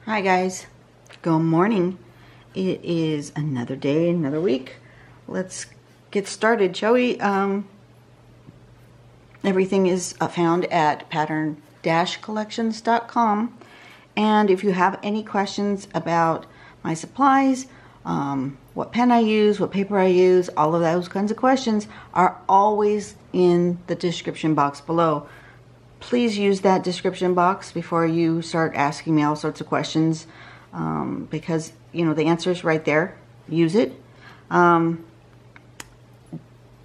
Hi guys, good morning. It is another day, another week. Let's get started, shall we? Everything is found at pattern-collections.com, and if you have any questions about my supplies, what pen I use, what paper I use, all of those kinds of questions are always in the description box below. Please use that description box before you start asking me all sorts of questions, because you know the answer is right there. Use it. Go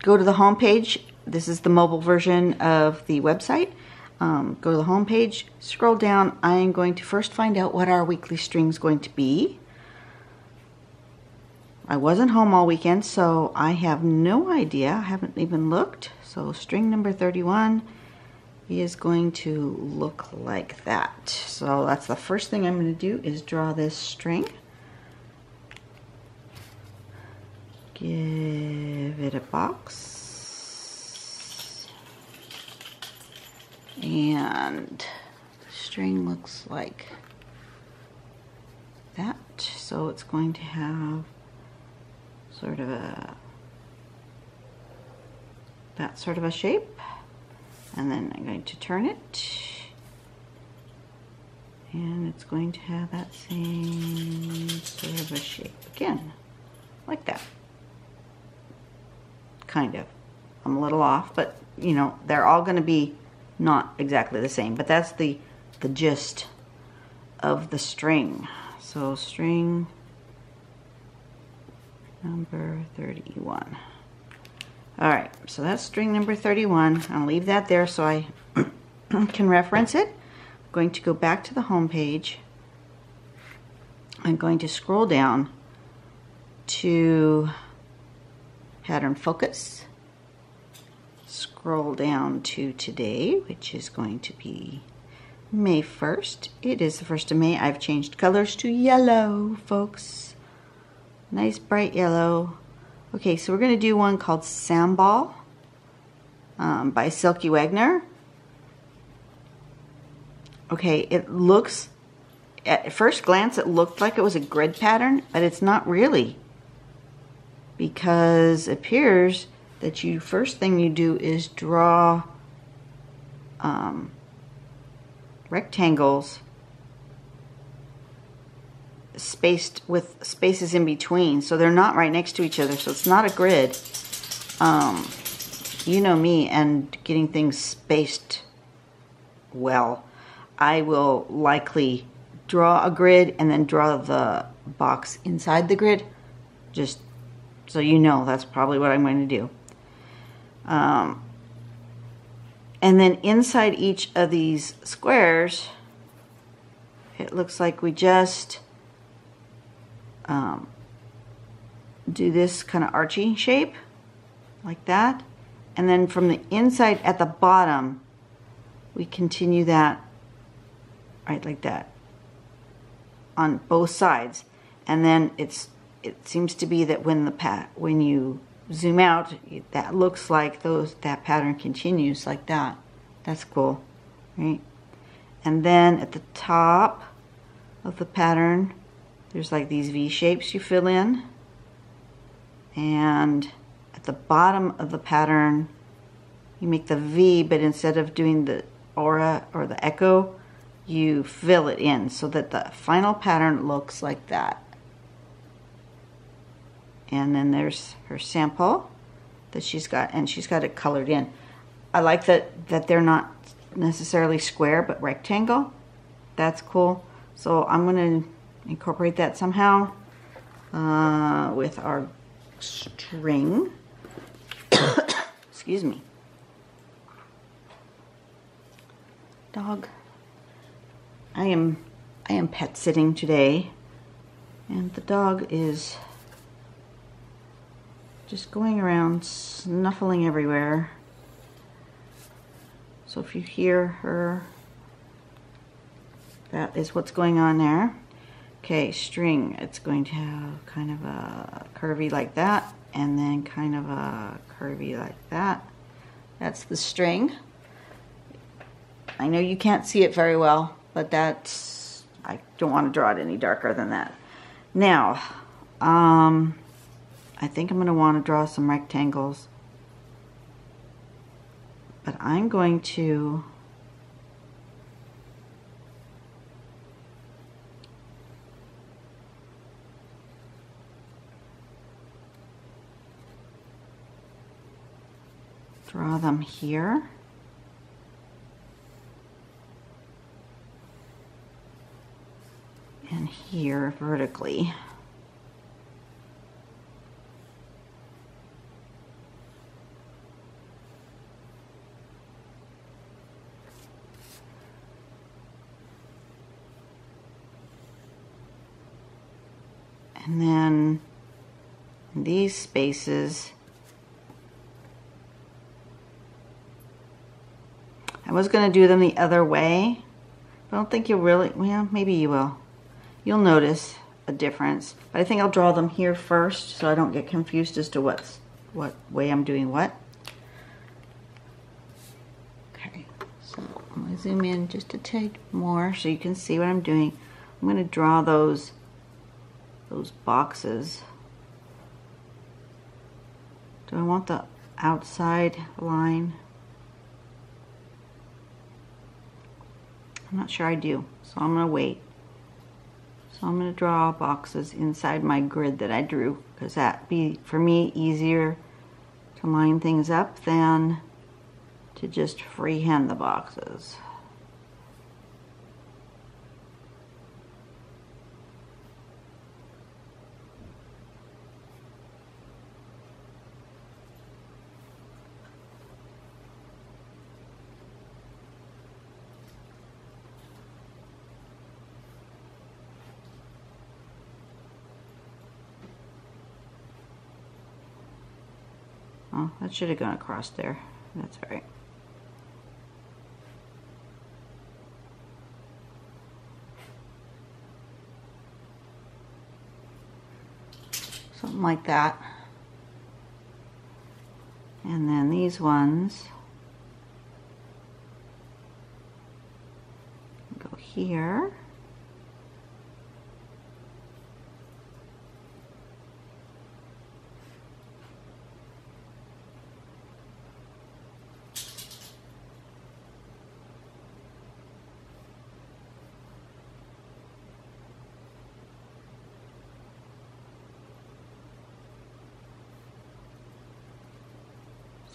to the home page. This is the mobile version of the website. Go to the home page, scroll down. I am going to first find out what our weekly string is going to be. I wasn't home all weekend, so I have no idea. I haven't even looked. So string number 31 is going to look like that. So that's the first thing I'm going to do is draw this string. Give it a box. And the string looks like that. So it's going to have sort of that sort of a shape. And then I'm going to turn it, and it's going to have that same sort of a shape again, like that. Kind of. I'm a little off, but you know, they're all going to be not exactly the same, but that's the gist of the string. So string number 31. All right, so that's string number 31. I'll leave that there so I can reference it. I'm going to go back to the home page. I'm going to scroll down to pattern focus. Scroll down to today, which is going to be May 1st. It is the 1st of May. I've changed colors to yellow, folks. Nice bright yellow. Okay, so we're going to do one called Sambal by Silky Wagner. Okay, it looks, at first glance, it looked like it was a grid pattern, but it's not really. Because it appears that first thing you do is draw rectangles spaced with spaces in between, so they're not right next to each other, so it's not a grid. You know me and getting things spaced well. I will likely draw a grid and then draw the box inside the grid, just so you know that's probably what I'm going to do. And then inside each of these squares, it looks like we just do this kind of arching shape like that, and then from the inside at the bottom we continue that right like that on both sides, and then it seems to be that when you zoom out, that looks like that pattern continues like that. That's cool, right? And then at the top of the pattern there's like these V shapes you fill in, and at the bottom of the pattern you make the V, but instead of doing the aura or the echo, you fill it in so that the final pattern looks like that. And then there's her sample that she's got, and she's got it colored in. I like that they're not necessarily square but rectangle. That's cool. So I'm going to incorporate that somehow with our string. Excuse me. Dog. I am pet sitting today, and the dog is just going around snuffling everywhere. So if you hear her, that is what's going on there. Okay, string, it's going to have kind of a curvy like that, and then kind of a curvy like that. That's the string. I know you can't see it very well, but that's I don't want to draw it any darker than that. Now, I think I'm going to want to draw some rectangles. But I'm going to draw them here. And here vertically. And then these spaces, I was going to do them the other way. I don't think you'll really, well, maybe you will. You'll notice a difference. But I think I'll draw them here first so I don't get confused as to what way I'm doing what. Okay, so I'm going to zoom in just a tad more so you can see what I'm doing. I'm going to draw those boxes. Do I want the outside line? I'm not sure I do, so I'm going to wait. So I'm going to draw boxes inside my grid that I drew, because that'd be, for me, easier to line things up than to just freehand the boxes. Oh, that should have gone across there. That's all right. Something like that. And then these ones go here.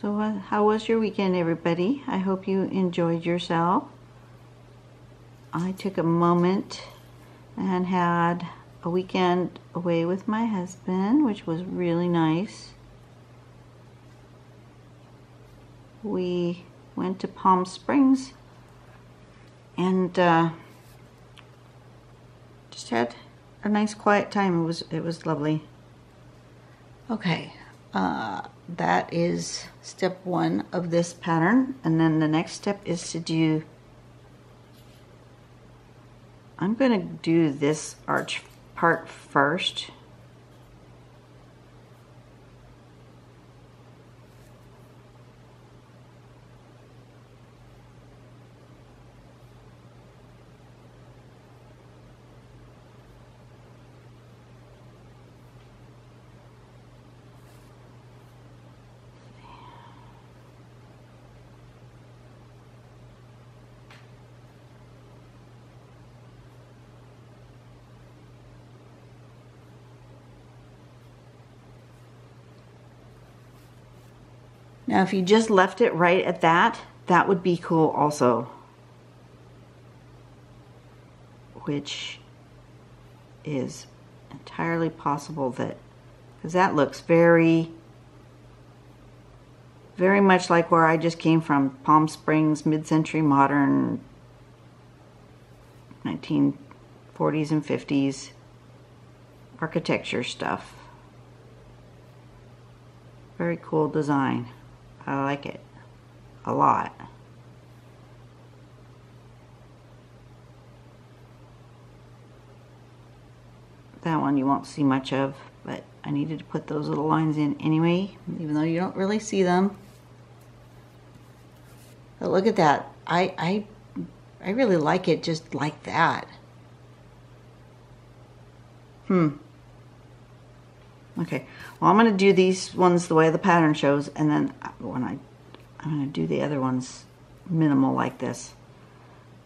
So how was your weekend, everybody? I hope you enjoyed yourself. I took a moment and had a weekend away with my husband, which was really nice. We went to Palm Springs and just had a nice quiet time. It was lovely. Okay. That is step 1 of this pattern, and then the next step is to do, I'm going to do this arch part first. Now, if you just left it right at that, that would be cool also. Which is entirely possible that, because that looks very, very much like where I just came from, Palm Springs, mid-century modern, 1940s and 50s architecture stuff. Very cool design. I like it a lot. That one you won't see much of, but I needed to put those little lines in anyway, even though you don't really see them. But look at that. I really like it just like that. Okay, well, I'm going to do these ones the way the pattern shows, and then I'm going to do the other ones minimal like this.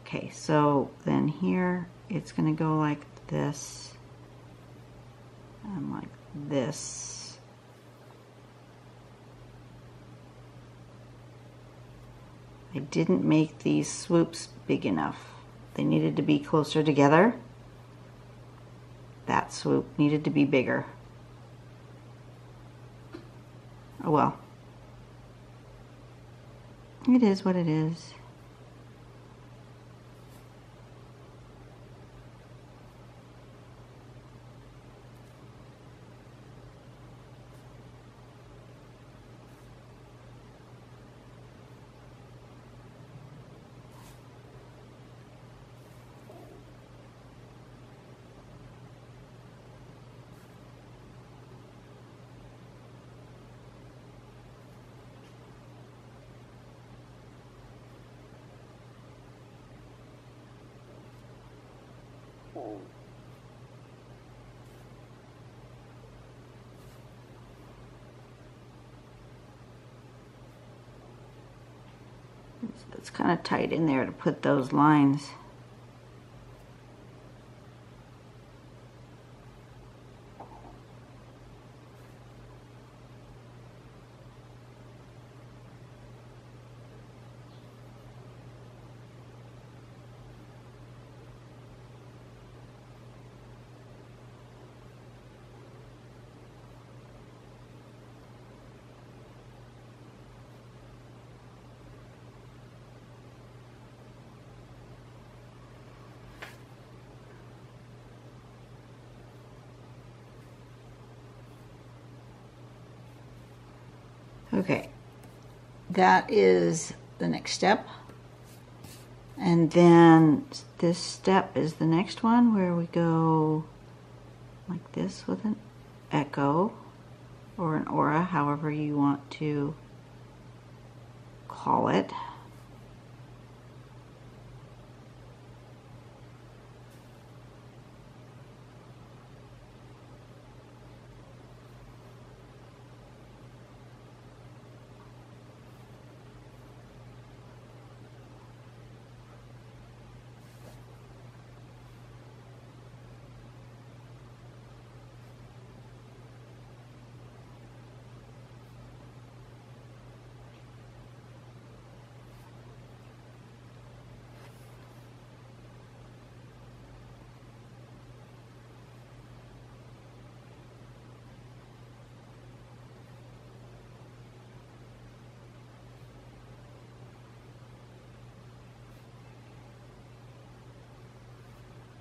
Okay, so then here it's going to go like this and like this. I didn't make these swoops big enough. They needed to be closer together. That swoop needed to be bigger. Oh well. It is what it is. It's kind of tight in there to put those lines. Okay, that is the next step. And then this step is the next one where we go like this with an echo or an aura, however you want to call it.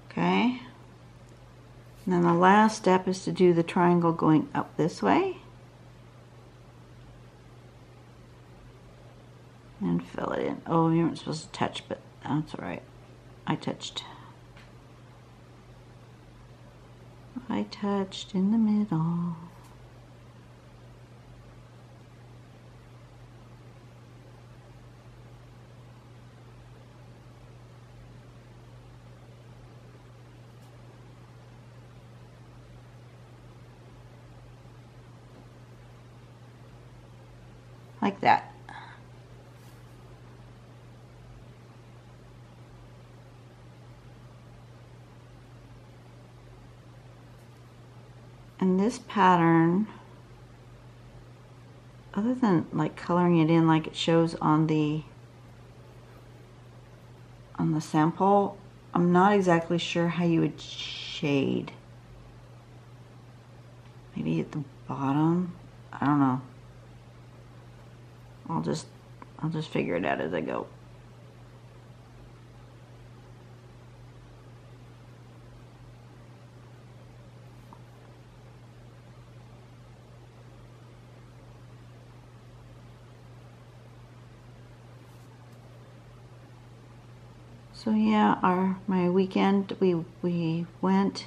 Okay, and then the last step is to do the triangle going up this way and fill it in. Oh, you weren't supposed to touch, but that's all right. I touched in the middle. Like that. And this pattern, other than like coloring it in like it shows on the sample, I'm not exactly sure how you would shade. Maybe at the bottom, I don't know. I'll just figure it out as I go. So yeah, my weekend we went,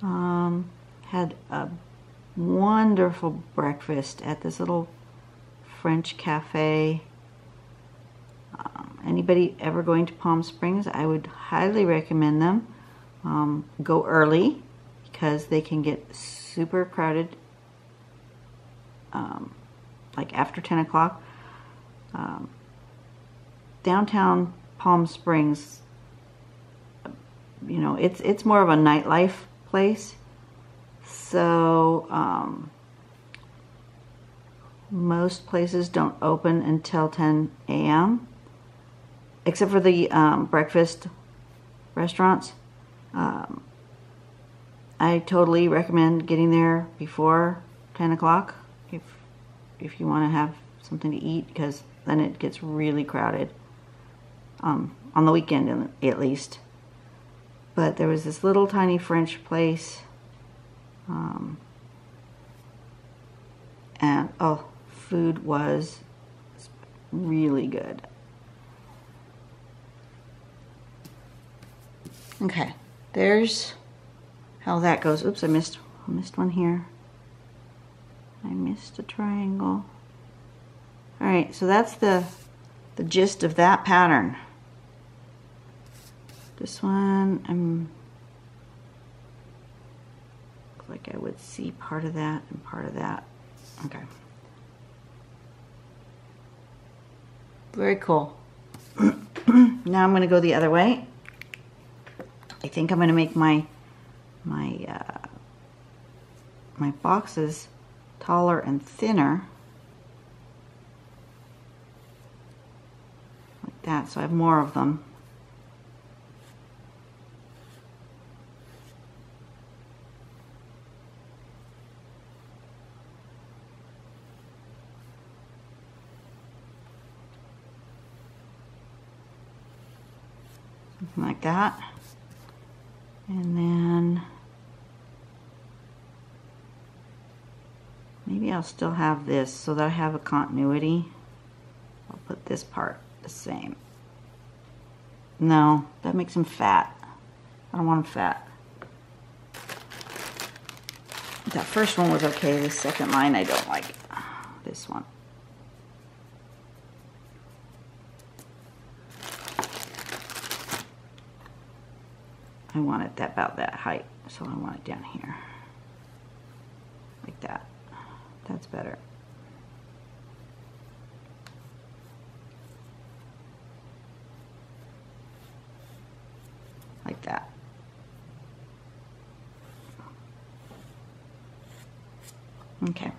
had a wonderful breakfast at this little French cafe. Anybody ever going to Palm Springs, I would highly recommend them. Go early. because they can get super crowded, like after 10 o'clock. Downtown Palm Springs, you know, it's more of a nightlife place. So most places don't open until 10 a.m. except for the breakfast restaurants. I totally recommend getting there before 10 o'clock if you want to have something to eat, because then it gets really crowded, on the weekend at least. But there was this little tiny French place, and oh, food was really good. Okay, there's how that goes. Oops, I missed one here. I missed a triangle. All right, so that's the gist of that pattern. This one, looks like I would see part of that and part of that. Okay. Very cool. Now I'm going to go the other way. I think I'm going to make my boxes taller and thinner, like that, so I have more of them. Something like that. And then maybe I'll still have this so that I have a continuity. I'll put this part the same. No, that makes him fat. I don't want him fat. That first one was okay. The second line I don't like. This one. I want it about that height, so I want it down here. Like that. That's better. Like that. Okay.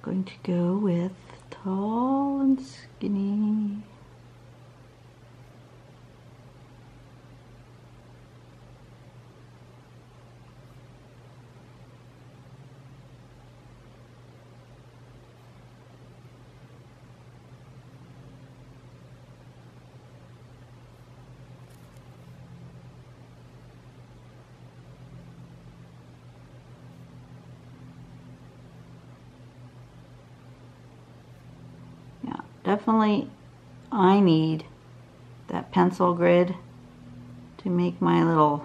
Going to go with tall and skinny. Definitely, I need that pencil grid to make my little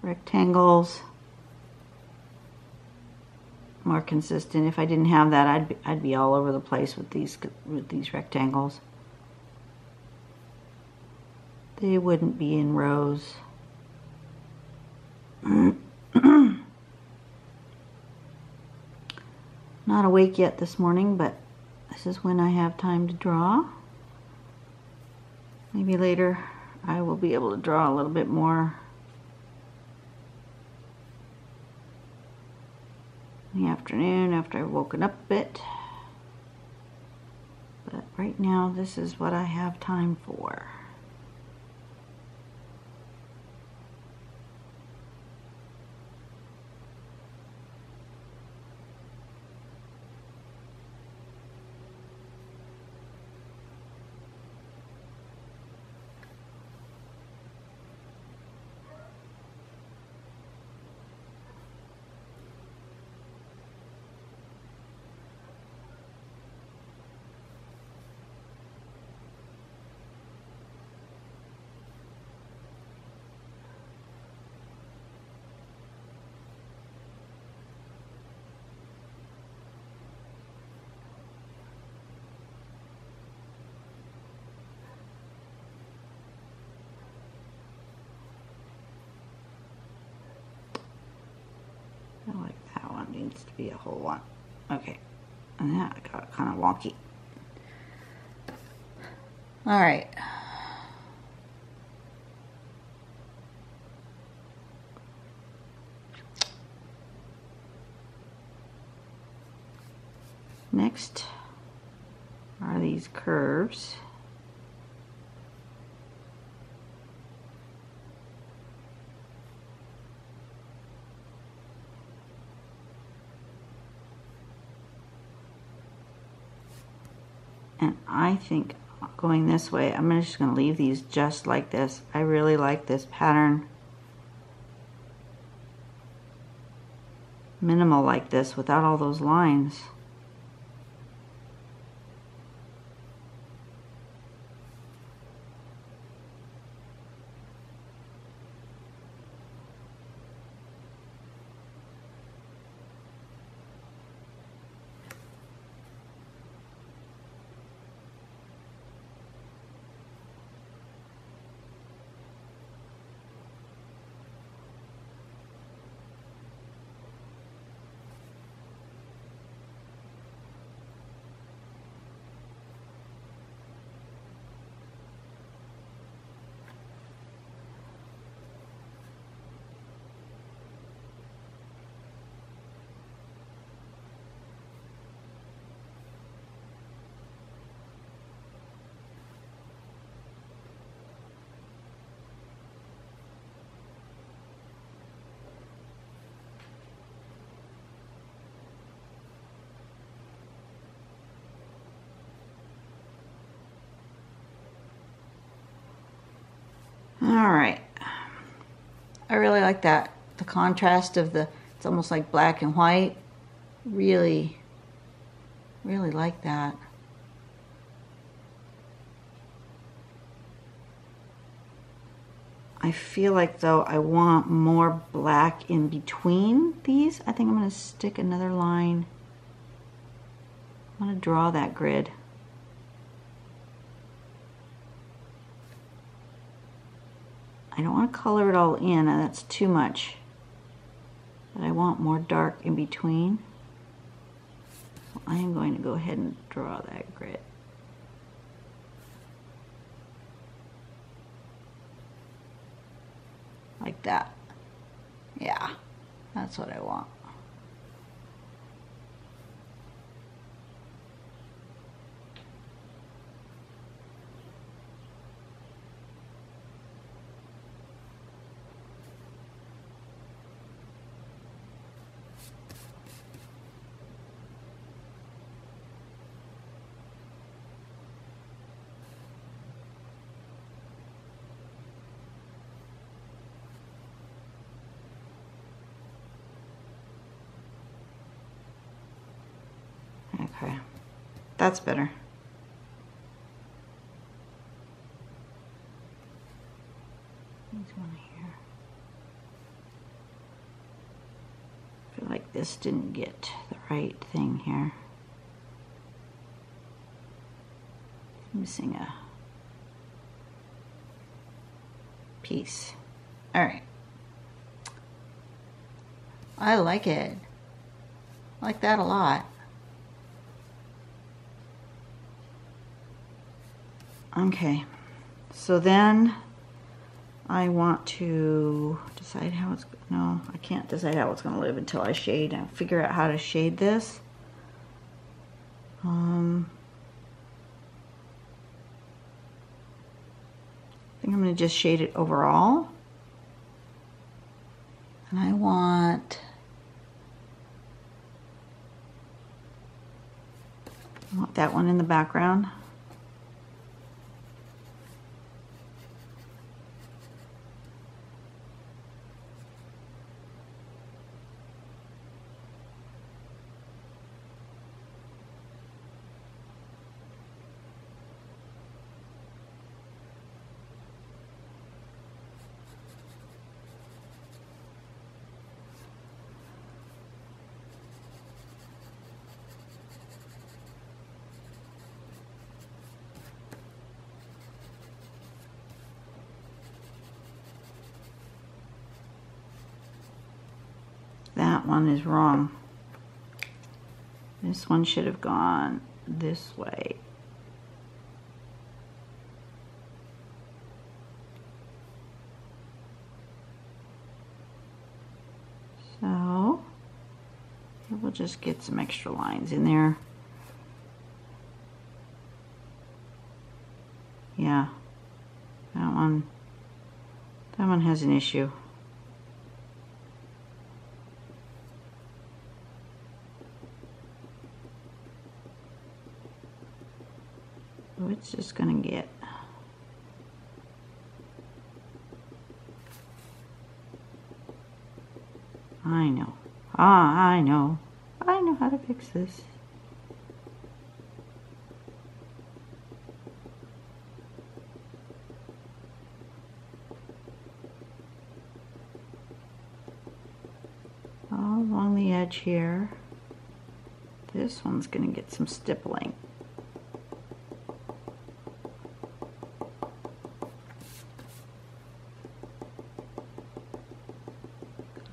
rectangles more consistent. If I didn't have that, I'd be all over the place with these rectangles. They wouldn't be in rows. Not awake yet this morning, but this is when I have time to draw. Maybe later I will be able to draw a little bit more in the afternoon after I've woken up a bit. But right now this is what I have time for. needs to be a whole one. Okay, and that got kind of wonky. All right. Next are these curves. And I think going this way, I'm just going to leave these just like this. I really like this pattern. Minimal like this without all those lines. All right, I really like that. The contrast of it's almost like black and white. Really, really like that. I feel like though I want more black in between these. I think I'm going to stick another line. I'm going to draw that grid. I don't want to color it all in, and that's too much. But I want more dark in between. So I am going to go ahead and draw that grid. Like that. Yeah, that's what I want. Okay, that's better. There's one here. I feel like this didn't get the right thing here. It's missing a piece. All right. I like it. I like that a lot. Okay, so then I want to decide how it's, no, I can't decide how it's going to live until I shade and figure out how to shade this. I think I'm going to just shade it overall. And I want that one in the background. That one is wrong. This one should have gone this way. So we'll just get some extra lines in there. Yeah, that one has an issue. So it's just gonna get I know. I know how to fix this. All along the edge here. This one's gonna get some stippling.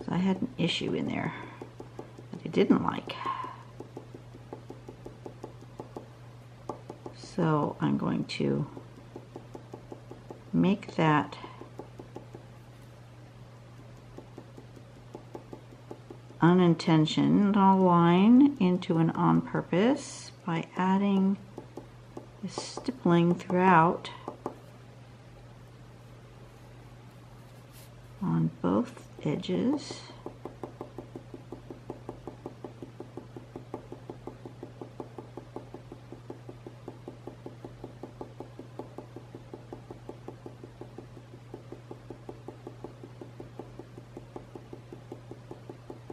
I had an issue in there that I didn't like. So I'm going to make that unintentional line into an on purpose by adding this stippling throughout on both edges.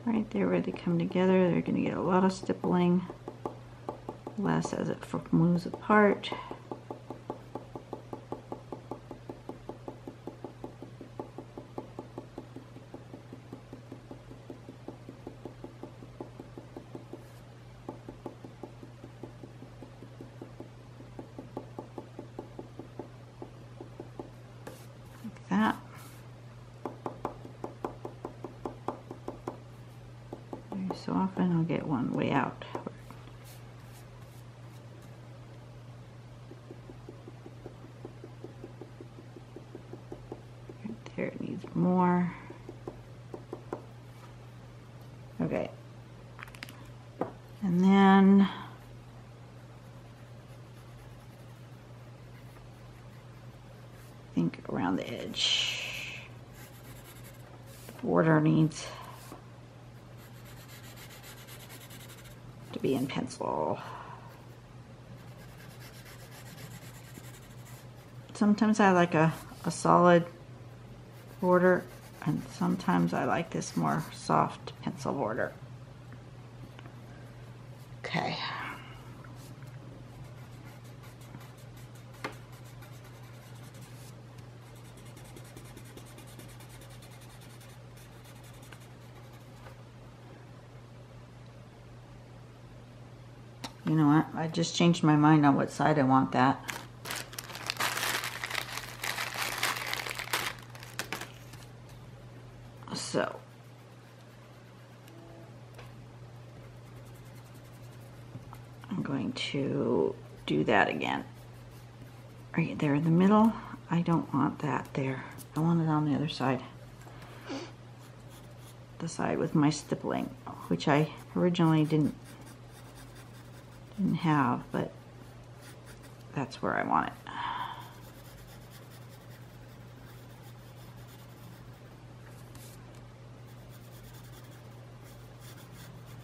Right there where they come together, they're going to get a lot of stippling, less as it moves apart. Like that. So often I'll get one way out. Right there, it needs more. Okay. And then I think around the edge, the border needs to be in pencil. Sometimes I like a solid border, and sometimes I like this more soft pencil border. Okay. You know what? I just changed my mind on what side I want that. So I'm going to do that again. Right there in the middle. I don't want that there. I want it on the other side. The side with my stippling, which I originally didn't have, but that's where I want it.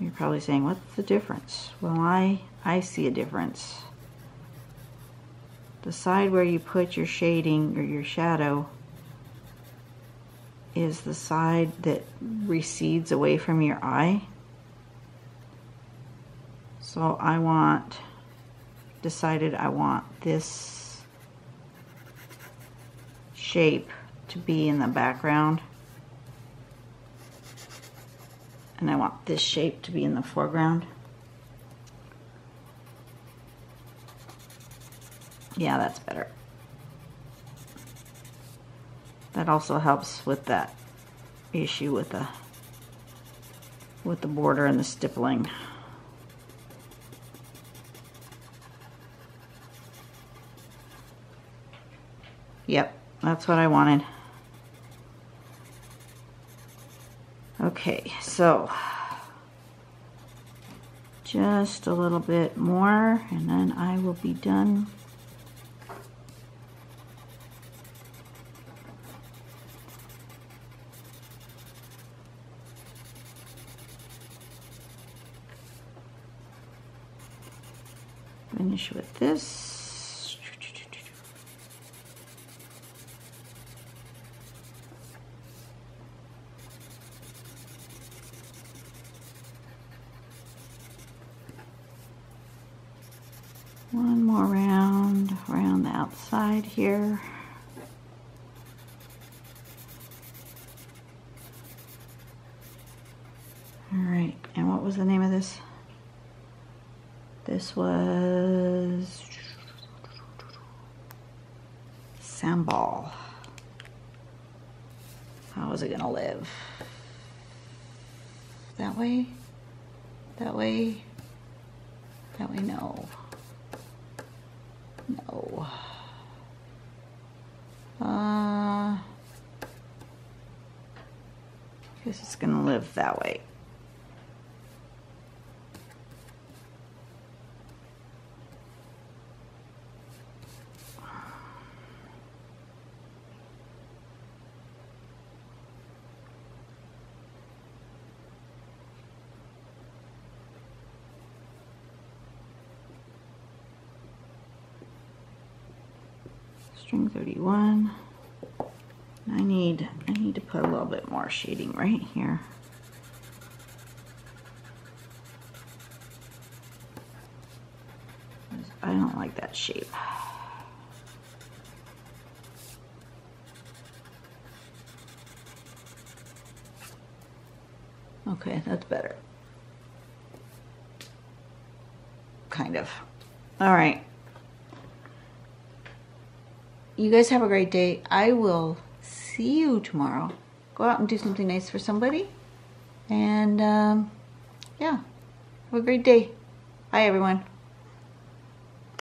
You're probably saying, what's the difference? Well, I see a difference. The side where you put your shading or your shadow is the side that recedes away from your eye. So I want this shape to be in the background, and I want this shape to be in the foreground. Yeah, that's better. That also helps with that issue with the border and the stippling. Yep, that's what I wanted. Okay, so just a little bit more and then I will be done. Finish with this. One more round around the outside here. All right, and what was the name of this? This was Sambal. How is it gonna live? That way? That way? That way, no. No. Guess it's gonna live that way. String 31. I need to put a little bit more shading right here. I don't like that shape. Okay, that's better. Kind of. All right. You guys have a great day. I will see you tomorrow. Go out and do something nice for somebody. And yeah, have a great day. Bye, everyone.